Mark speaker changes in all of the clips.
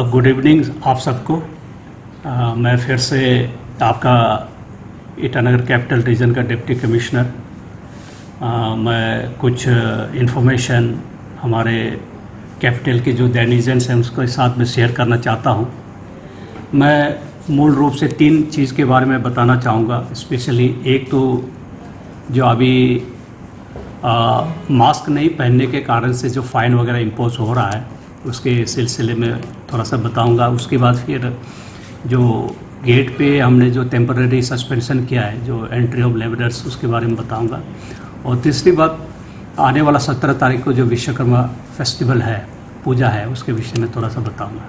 Speaker 1: Good evening आप सबको। मैं फिर से आपका ईटानगर कैपिटल रीजन का डिप्टी कमिश्नर। मैं कुछ इन्फॉर्मेशन हमारे कैपिटल के जो दैनिजन्स हैं उसके साथ में शेयर करना चाहता हूं। मैं मूल रूप से 3 चीज़ के बारे में बताना चाहूँगा। स्पेशली एक तो जो अभी मास्क नहीं पहनने के कारण से जो फ़ाइन वगैरह इम्पोज हो रहा है उसके सिलसिले में थोड़ा सा बताऊंगा। उसके बाद फिर जो गेट पे हमने जो टेम्पररी सस्पेंशन किया है, जो एंट्री ऑफ लेबरर्स, उसके बारे में बताऊंगा। और तीसरी बात, आने वाला 17 तारीख को जो विश्वकर्मा फेस्टिवल है, पूजा है, उसके विषय में थोड़ा सा बताऊंगा।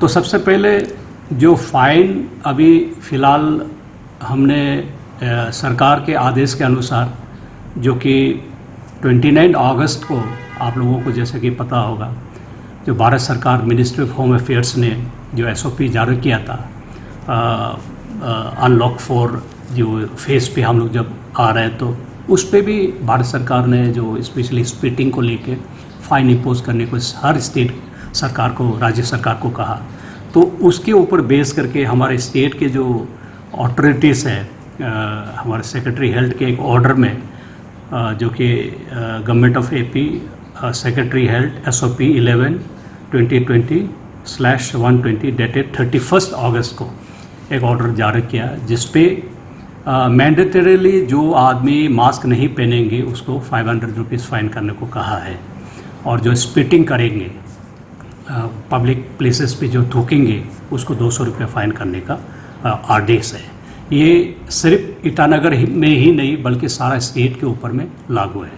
Speaker 1: तो सबसे पहले जो फ़ाइन अभी फ़िलहाल हमने सरकार के आदेश के अनुसार, जो कि 29 अगस्त को आप लोगों को जैसे कि पता होगा, जो भारत सरकार मिनिस्ट्री ऑफ होम अफेयर्स ने जो SOP जारी किया था अनलॉक 4 जो फेज़ पे हम लोग जब आ रहे हैं, तो उस पे भी भारत सरकार ने जो स्पेशली स्पिटिंग को लेके फ़ाइन इम्पोज करने को हर स्टेट सरकार को, राज्य सरकार को कहा। तो उसके ऊपर बेस करके हमारे स्टेट के जो ऑथोरिटीज़ हैं, हमारे सेक्रेटरी हेल्थ के एक ऑर्डर में जो कि government of AP secretary health SOP 11/2020/120 dated 31 अगस्त को एक ऑर्डर जारी किया, जिसपे मैंडेटरीली जो आदमी मास्क नहीं पहनेंगे उसको 500 रुपीज़ फ़ाइन करने को कहा है। और जो स्पिटिंग करेंगे, पब्लिक प्लेसेस पे जो थूकेंगे, उसको 200 रुपये फ़ाइन करने का आदेश है। ये सिर्फ ईटानगर में ही नहीं बल्कि सारा स्टेट के ऊपर में लागू है।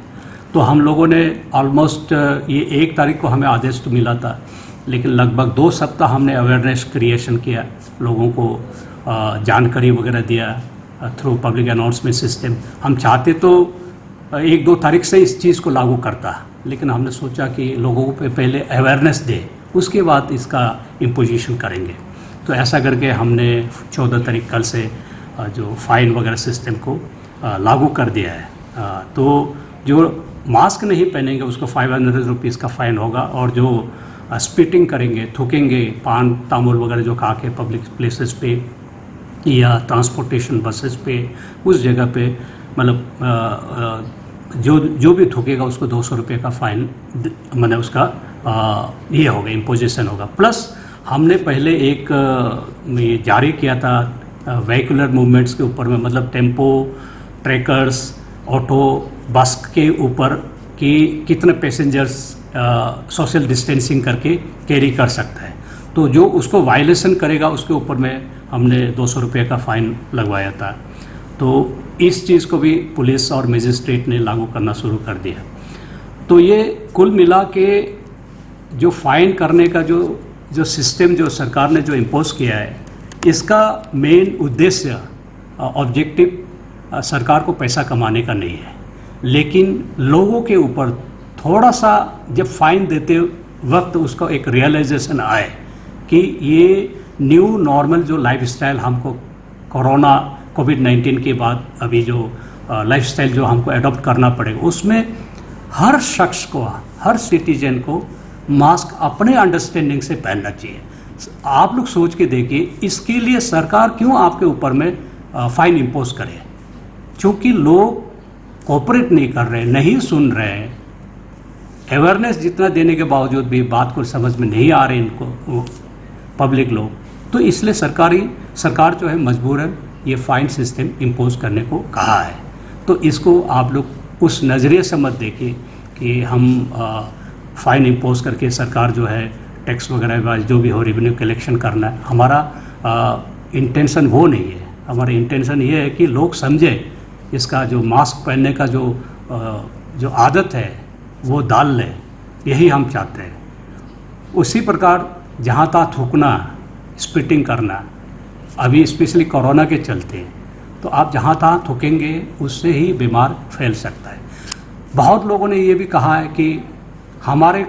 Speaker 1: तो हम लोगों ने ऑलमोस्ट ये 1 तारीख को हमें आदेश तो मिला था, लेकिन लगभग 2 सप्ताह हमने अवेयरनेस क्रिएशन किया, लोगों को जानकारी वगैरह दिया थ्रू पब्लिक अनाउंसमेंट सिस्टम। हम चाहते तो 1-2 तारीख से इस चीज़ को लागू करता, लेकिन हमने सोचा कि लोगों पे पहले अवेयरनेस दे, उसके बाद इसका इम्पोजिशन करेंगे। तो ऐसा करके हमने 14 तारीख कल से जो फ़ाइन वगैरह सिस्टम को लागू कर दिया है। तो जो मास्क नहीं पहनेंगे उसको 500 रुपीज़ का फ़ाइन होगा, और जो स्पिटिंग करेंगे, थूकेंगे, पान तामुल वगैरह जो खा के पब्लिक प्लेसेस पे या ट्रांसपोर्टेशन बसेस पे, उस जगह पे मतलब जो भी थूकेगा उसको 200 रुपये का फ़ाइन, मतलब उसका ये होगा, इम्पोजिशन होगा। प्लस हमने पहले एक ये जारी किया था व्हीकुलर मूवमेंट्स के ऊपर में, मतलब टेम्पो, ट्रैकर्स, ऑटो, बस के ऊपर कि कितने पैसेंजर्स सोशल डिस्टेंसिंग करके कैरी कर सकता है। तो जो उसको वायलेशन करेगा उसके ऊपर में हमने 200 रुपये का फ़ाइन लगवाया था। तो इस चीज़ को भी पुलिस और मजिस्ट्रेट ने लागू करना शुरू कर दिया। तो ये कुल मिला के जो फ़ाइन करने का जो सिस्टम जो सरकार ने जो इम्पोज किया है, इसका मेन उद्देश्य ऑब्जेक्टिव सरकार को पैसा कमाने का नहीं है, लेकिन लोगों के ऊपर थोड़ा सा जब फ़ाइन देते वक्त उसको एक रियलाइजेशन आए कि ये न्यू नॉर्मल जो लाइफस्टाइल हमको कोरोना कोविड-19 के बाद अभी जो लाइफस्टाइल जो हमको अडॉप्ट करना पड़ेगा, उसमें हर शख्स को, हर सिटीजन को मास्क अपने अंडरस्टैंडिंग से पहनना चाहिए। आप लोग सोच के देखिए, इसके लिए सरकार क्यों आपके ऊपर में फ़ाइन इम्पोज करे? क्योंकि लोग कोऑपरेट नहीं कर रहे, नहीं सुन रहे हैं। अवेयरनेस जितना देने के बावजूद भी बात को समझ में नहीं आ रहे इनको पब्लिक लोग, तो इसलिए सरकार जो है मजबूरन ये फ़ाइन सिस्टम इम्पोज करने को कहा है। तो इसको आप लोग उस नज़रिए से मत देखिए कि हम फ़ाइन इम्पोज करके सरकार जो है टैक्स वगैरह जो भी हो रेवेन्यू कलेक्शन करना है, हमारा इंटेंशन वो नहीं है। हमारा इंटेंशन ये है कि लोग समझे इसका जो मास्क पहनने का जो आदत है वो डाल लें, यही हम चाहते हैं। उसी प्रकार जहाँ तहाँ थूकना, स्पिटिंग करना, अभी स्पेशली कोरोना के चलते, तो आप जहाँ तहाँ थूकेंगे उससे ही बीमार फैल सकता है। बहुत लोगों ने ये भी कहा है कि हमारे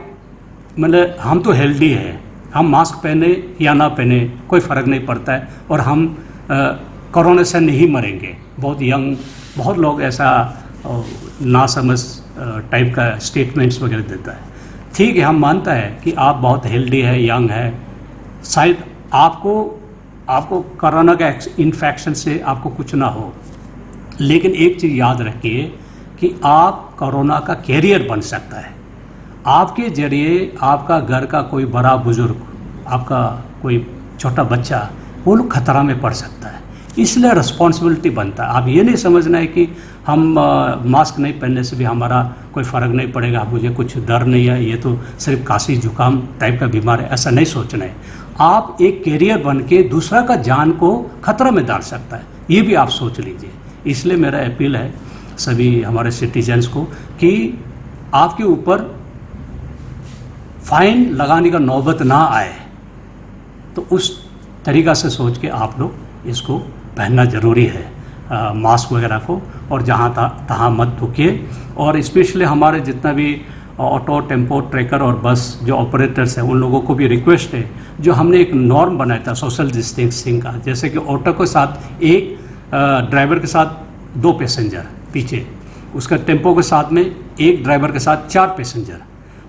Speaker 1: मतलब हम तो हेल्दी हैं, हम मास्क पहने या ना पहने कोई फ़र्क नहीं पड़ता है, और हम कोरोना से नहीं मरेंगे। बहुत यंग, बहुत लोग ऐसा नासमझ टाइप का स्टेटमेंट्स वगैरह देता है। ठीक है, हम मानता है कि आप बहुत हेल्दी है, यंग है, शायद आपको कोरोना का इन्फेक्शन से आपको कुछ ना हो, लेकिन एक चीज़ याद रखिए कि आप कोरोना का कैरियर बन सकता है। आपके जरिए आपका घर का कोई बड़ा बुजुर्ग, आपका कोई छोटा बच्चा, वो लोग खतरा में पड़ सकता है। इसलिए रिस्पॉन्सिबिलिटी बनता है। आप ये नहीं समझना है कि हम मास्क नहीं पहनने से भी हमारा कोई फ़र्क नहीं पड़ेगा, मुझे कुछ डर नहीं है, ये तो सिर्फ खांसी जुकाम टाइप का बीमार है, ऐसा नहीं सोचना है। आप एक कैरियर बन के दूसरा का जान को खतरा में डाल सकता है, ये भी आप सोच लीजिए। इसलिए मेरा अपील है सभी हमारे सिटीजन्स को कि आपके ऊपर फाइन लगाने का नौबत ना आए, तो उस तरीक़ा से सोच के आप लोग इसको पहनना ज़रूरी है, मास्क वगैरह को, और जहाँ तहाँ मत थूकिए। और स्पेशली हमारे जितना भी ऑटो, टेम्पो, ट्रैकर और बस जो ऑपरेटर्स हैं, उन लोगों को भी रिक्वेस्ट है, जो हमने एक नॉर्म बनाया था सोशल डिस्टेंसिंग का, जैसे कि ऑटो के साथ एक ड्राइवर के साथ 2 पैसेंजर पीछे, उसका टेम्पो के साथ में एक ड्राइवर के साथ 4 पैसेंजर,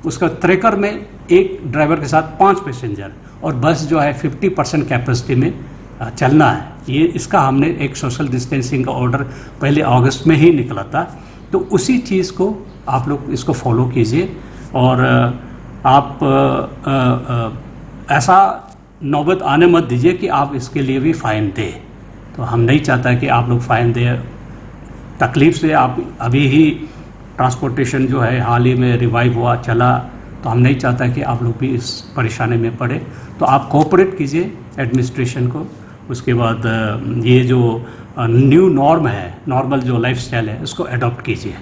Speaker 1: उसका ट्रैकर में एक ड्राइवर के साथ 5 पैसेंजर, और बस जो है 50% कैपेसिटी में चलना है। ये इसका हमने एक सोशल डिस्टेंसिंग का ऑर्डर पहले अगस्त में ही निकला था, तो उसी चीज़ को आप लोग इसको फॉलो कीजिए। और आप ऐसा नौबत आने मत दीजिए कि आप इसके लिए भी फ़ाइन दें। तो हम नहीं चाहता कि आप लोग फ़ाइन दें। तकलीफ़ से आप अभी ही ट्रांसपोर्टेशन जो है हाल ही में रिवाइव हुआ, चला, तो हम नहीं चाहता कि आप लोग भी इस परेशानी में पड़े। तो आप कोऑपरेट कीजिए एडमिनिस्ट्रेशन को। उसके बाद ये जो न्यू नॉर्म है, नॉर्मल जो लाइफस्टाइल है, उसको अडॉप्ट कीजिए।